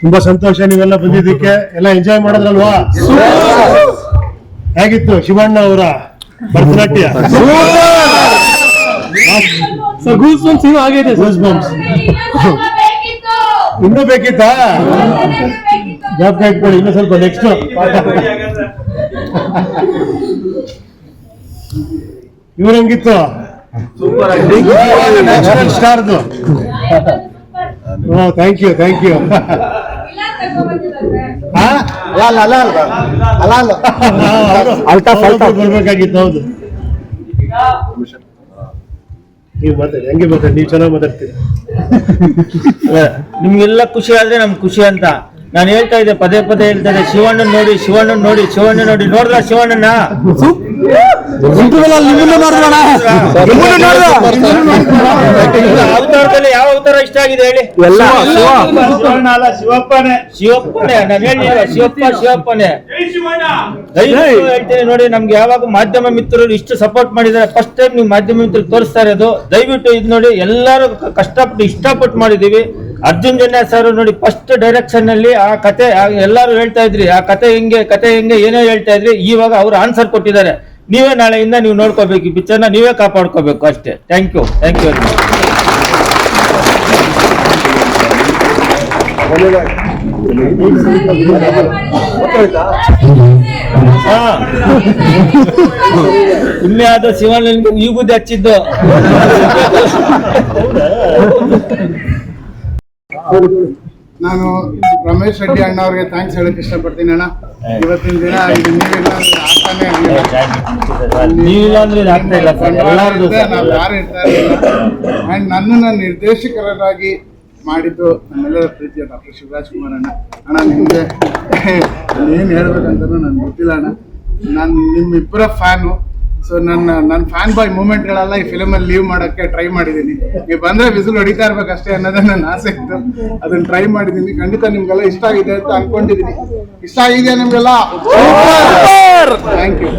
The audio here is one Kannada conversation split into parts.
ತುಂಬಾ ಸಂತೋಷ ನೀವೆಲ್ಲ ಬಂದಿದ್ದಕ್ಕೆ. ಎಲ್ಲ ಎಂಜಾಯ್ ಮಾಡಿದ್ರಲ್ವಾ? ಹೇಗಿತ್ತು ಶಿವಣ್ಣ ಅವರ ಭರತನಾಟ್ಯ? ಇನ್ನೂ ಬೇಕಿತ್ತಾ? ಜ್ಞಾಪಕ ಇಟ್ಕೊಳ್ಳಿ, ಇನ್ನೂ ಸ್ವಲ್ಪ ನೆಕ್ಸ್ಟ್. ಇವ್ರು ಹೆಂಗಿತ್ತು? ಸ್ಟಾರ್ದು. Thank you thank you. ಬರ್ಬೇಕಾಗಿತ್ತು. ಹೌದು, ನೀವು ಮಾತಾಡಿ, ಹಂಗೆ ಮಾತಾಡಿ, ನೀವು ಚೆನ್ನಾಗಿ ಮಾತಾಡ್ತೀರಿ. ನಿಮ್ಗೆಲ್ಲ ಖುಷಿ ಆದ್ರೆ ನಮ್ಗೆ ಖುಷಿ ಅಂತ ನಾನು ಹೇಳ್ತಾ ಇದ್ದೆ, ಪದೇ ಪದೇ ಹೇಳ್ತಾ ಇದ್ದೆ, ಶಿವಣ್ಣನ್ ನೋಡಿ ಶಿವಣ್ಣನ್ ನೋಡಿ ಶಿವಣ್ಣನ್ ನೋಡಿ. ನೋಡ್ರ ಶಿವಣ್ಣನ? ಅವತಾರದಲ್ಲಿ ಯಾವ ಅವತಾರ ಇಷ್ಟ ಆಗಿದೆ ಹೇಳಿ? ಶಿವಪ್ಪನೇ. ಶಿವಪ್ಪನೇ ನಾನು ಹೇಳಿಲ್ಲ, ಶಿವಪ್ಪನೇ ಹೇಳ್ತೀನಿ ನೋಡಿ. ನಮ್ಗೆ ಯಾವಾಗ ಮಾಧ್ಯಮ ಮಿತ್ರರು ಇಷ್ಟು ಸಪೋರ್ಟ್ ಮಾಡಿದ್ದಾರೆ, ಫಸ್ಟ್ ಟೈಮ್ ನೀವು ಮಾಧ್ಯಮ ಮಿತ್ರರು ತೋರಿಸ್ತಾ ಇರೋದು. ದಯವಿಟ್ಟು ಇದು ನೋಡಿ, ಎಲ್ಲರೂ ಕಷ್ಟಪಟ್ಟು ಇಷ್ಟಪಟ್ಟು ಮಾಡಿದೀವಿ. ಅರ್ಜುನ್ ಜನ್ಯ ಸರ್ ನೋಡಿ, ಫಸ್ಟ್ ಡೈರೆಕ್ಷನ್ ಅಲ್ಲಿ ಆ ಕತೆ ಎಲ್ಲರೂ ಹೇಳ್ತಾ ಇದ್ರಿ, ಆ ಕತೆ ಹೆಂಗೆ ಏನೋ ಹೇಳ್ತಾ ಇದ್ರಿ. ಇವಾಗ ಅವ್ರು ಆನ್ಸರ್ ಕೊಟ್ಟಿದ್ದಾರೆ. ನೀವೇ ನಾಳೆಯಿಂದ ನೀವು ನೋಡ್ಕೋಬೇಕು, ಈ ಪಿಕ್ಚರ್ನ ನೀವೇ ಕಾಪಾಡ್ಕೋಬೇಕು ಅಷ್ಟೇ. Thank you thank you. ಇಲ್ಲೇ ಅದು ಶಿವಣ್ಣ ಈ ಬುದ್ಧಿ ಹಚ್ಚಿದ್ದು. ನಾನು ರಮೇಶ್ ರೆಡ್ಡಿ ಅಣ್ಣ ಅವ್ರಿಗೆ ಥ್ಯಾಂಕ್ಸ್ ಹೇಳಕ್ ಇಷ್ಟಪಡ್ತೀನಿ ಅಣ್ಣ. ಇವತ್ತಿನ ದಿನ ಇದು ನಾವು ಯಾರು ಇರ್ತಾ ಇರಲಿಲ್ಲ. ಅಂಡ್ ನನ್ನನ್ನು ನಿರ್ದೇಶಕರಾಗಿ ಮಾಡಿದ್ದು ನಮ್ಮೆಲ್ಲರ ಪ್ರೀತಿಯ ಡಾಕ್ಟರ್ ಶಿವರಾಜ್ ಕುಮಾರ್ ಅಣ್ಣ. ನಿಮಗೆ ಏನು ಹೇಳ್ಬೇಕಂತ ನನ್ಗೆ ಗೊತ್ತಿಲ್ಲ ಅಣ್ಣ. ನಾನು ನಿಮ್ಮಿಬ್ಬರ ಫ್ಯಾನು. ಸೊ ನನ್ನ ಫ್ಯಾನ್ ಬಾಯ್ ಮೂಮೆಂಟ್ಗಳೆಲ್ಲ ಈ ಫಿಲಮಲ್ಲಿ ಲೀವ್ ಮಾಡೋಕ್ಕೆ ಟ್ರೈ ಮಾಡಿದ್ದೀನಿ. ನೀವು ಬಂದರೆ ವಿಸಿಲ್ ಹೊಡಿತಾ ಇರ್ಬೇಕಷ್ಟೇ ಅನ್ನೋದೇ ನನ್ನ ಆಸೆ ಇತ್ತು. ಅದನ್ನು ಟ್ರೈ ಮಾಡಿದ್ದೀನಿ. ಖಂಡಿತ ನಿಮ್ಗೆಲ್ಲ ಇಷ್ಟ ಆಗಿದೆ ಅಂತ ಅನ್ಕೊಂಡಿದ್ದೀನಿ. ಇಷ್ಟ ಆಗಿದೆಯಾ ನಿಮ್ಗೆಲ್ಲ? Thank you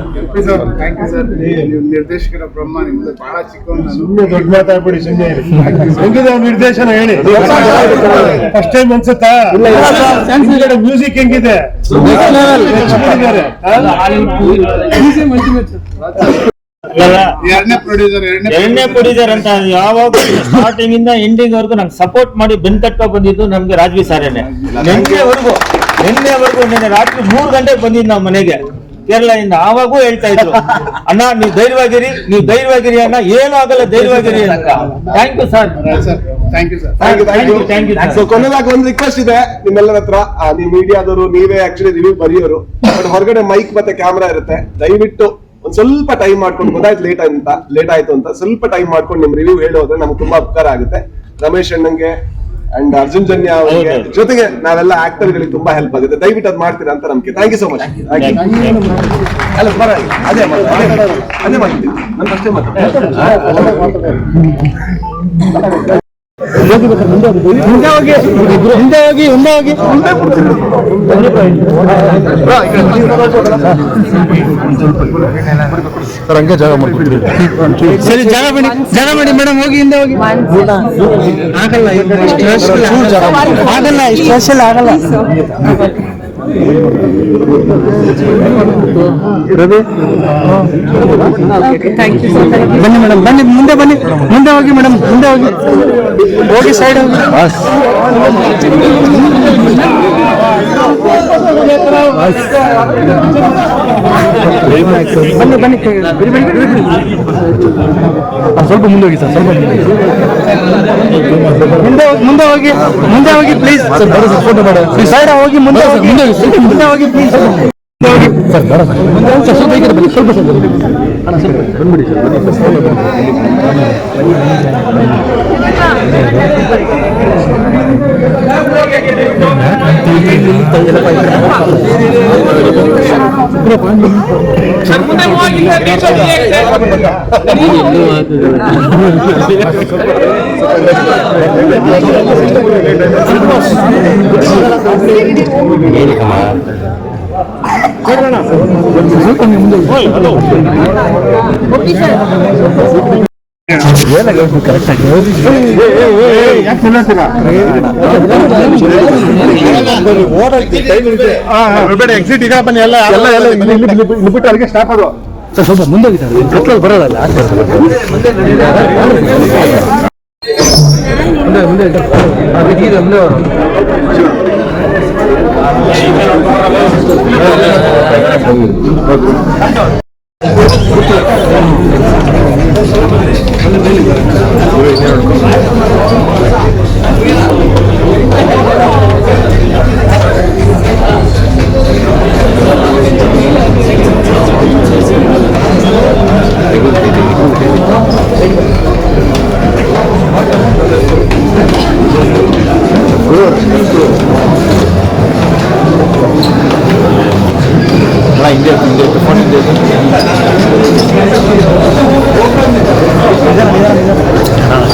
sir. Thank you sir. ನೀವು ನಿರ್ದೇಶಕರ ಬ್ರಹ್ಮ, ನಿಮ್ದು ಬಹಳ ಚಿಕ್ಕವನು. ನಾನು ದೊಡ್ಡ ಮಾತಾಡ್ಬಿಡಿ, ಸುಮ್ಮನೆ ಹೆಂಗಿದೆ ನಿರ್ದೇಶನ ಹೇಳಿ. ಫಸ್ಟ್ ಟೈಮ್ ಅನ್ಸುತ್ತಾ? ಮ್ಯೂಸಿಕ್ ಹೆಂಗಿದೆ? ಎರಡನೇ ಪ್ರೊಡ್ಯೂಸರ್ ಅಂತ ಯಾವಾಗ ಸ್ಟಾರ್ಟಿಂಗ್ ಇಂದ ಎಂಡಿಂಗ್ ವರ್ಗು ನಂಗೆ ಸಪೋರ್ಟ್ ಮಾಡಿ ಬೆನ್ತಟ್ಟ ಬಂದಿದ್ದು ನಮ್ಗೆ ರಾಜ್ವಿ ಸಾರೇನೆ. ನಿನ್ನೆವರೆಗೂ ನಿನ್ನೆ ರಾತ್ರಿ 3 ಗಂಟೆಗೆ ಬಂದಿದ್ದು ನಾವು ಮನೆಗೆ ಕೇರಳದಿಂದ. ಆವಾಗೂ ಹೇಳ್ತಾ ಇದ್ರು, ಅಣ್ಣ ನೀವು ಧೈರ್ಯವಾಗಿರಿ ಅಣ್ಣ, ಏನೂ ಆಗಲ್ಲ, ಧೈರ್ಯವಾಗಿರಿ ಅಂತ. Thank you sir. ಕೊನೆದಾಗ ಒಂದು ರಿಕ್ವೆಸ್ಟ್ ಇದೆ ನಿಮ್ಮೆಲ್ಲರ ಹತ್ರ. ನೀವು ಮೀಡಿಯಾದವರು, ನೀವೇ ಆಕ್ಚುಲಿ ರಿವ್ಯೂ ಬರೆಯೋರು, ಬಟ್ ಹೊರಗಡೆ ಮೈಕ್ ಮತ್ತೆ ಕ್ಯಾಮ್ರಾ ಇರುತ್ತೆ. ದಯವಿಟ್ಟು ಒಂದ್ ಸ್ವಲ್ಪ ಟೈಮ್ ಮಾಡ್ಕೊಂಡು, ಗೊತ್ತಾಯ್ತು ಲೇಟ್ ಆಯ್ತು ಅಂತ, ಸ್ವಲ್ಪ ಟೈಮ್ ಮಾಡ್ಕೊಂಡು ನಿಮ್ ರಿವ್ಯೂ ಹೇಳೋದ್ರೆ ನಮ್ಗೆ ತುಂಬಾ ಉಪಕಾರ ಆಗುತ್ತೆ. ರಮೇಶ್ ಅಣ್ಣಂಗೆ ಅಂಡ್ ಅರ್ಜುನ್ ಜನ್ಯ ಅವರಿಗೆ ಜೊತೆಗೆ ನಾವೆಲ್ಲ ಆಕ್ಟರ್ ಗಳಿಗೆ ತುಂಬಾ ಹೆಲ್ಪ್ ಆಗುತ್ತೆ. ದಯವಿಟ್ಟು ಅದ್ ಮಾಡ್ತೀರಾ ಅಂತ ನಮ್ಗೆ. Thank you so much. ಅದೇ ಮಾಡ್ತೀವಿ. ನಾನು ಅಷ್ಟೇ ಮುಂದೆ ಹೋಗಿ ಹಂಗೆ ಜಾಗ ಮಾಡ್ಕೊಡ್ತೀವಿ. ಸರಿ, ಜಾಗ ಮಾಡಿ ಮೇಡಮ್, ಹೋಗಿ ಹಿಂದೆ ಹೋಗಿ. ಆಗಲ್ಲ, ಇಷ್ಟು ವರ್ಷ ಆಗಲ್ಲ. ಬನ್ನಿ ಮೇಡಮ್, ಬನ್ನಿ, ಮುಂದೆ ಹೋಗಿ ಮೇಡಮ್, ಹೋಗಿ ಸೈಡ್ ಹೋಗಿ. ಬನ್ನಿ ಸ್ವಲ್ಪ ಮುಂದೆ ಹೋಗಿ ಸರ್, ಸ್ವಲ್ಪ ಮುಂದೆ ಹೋಗಿ ಪ್ಲೀಸ್. ಫೋಟೋ ಮಾಡ ಸೈಡ್ ಹೋಗಿ, ಮುಂದೆ ಹೋಗಿ ಪ್ಲೀಸ್. ಸರ್ ಬೇಡ ಸರ್, ಸ್ವಲ್ಪ ಈ ಕಡೆ ಬನ್ನಿ, ಸ್ವಲ್ಪ ಅಣ್ಣ, ಸ್ವಲ್ಪ ಬಂದ್ಬಿಡಿ ಸರ್. ಸ್ವಲ್ಪ ಮುಂದೆ ಎಕ್ಸಿಟ್ ಈಗ ಬನ್ನಿ ಎಲ್ಲ ಬಿಟ್ಟು ಅಲ್ಲಿಗೆ ಸ್ಟಾಪ್ ಅದು ಸ್ವಲ್ಪ ಮುಂದೋಗಿದ್ದಾರೆ ಬರೋದಲ್ಲ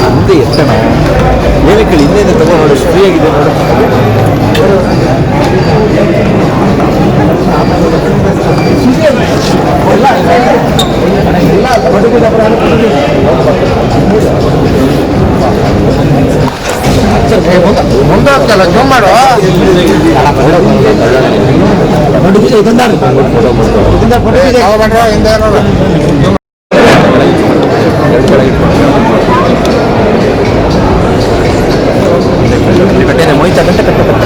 ಹಿಂದೆ ಎತ್ತಣ ಏನಕ್ಕೆ ಹಿಂದೆ ತಗೊಂಡು ನೋಡಿ ಫ್ರೀ ಆಗಿದೆ ಮುಂದೆ ಹೋಗ್ತಲ್ಲ ಜೂಮ್ ಮಾಡು ಮೊಯ್ತ ಗಂಟೆ ಕಟ್ಟ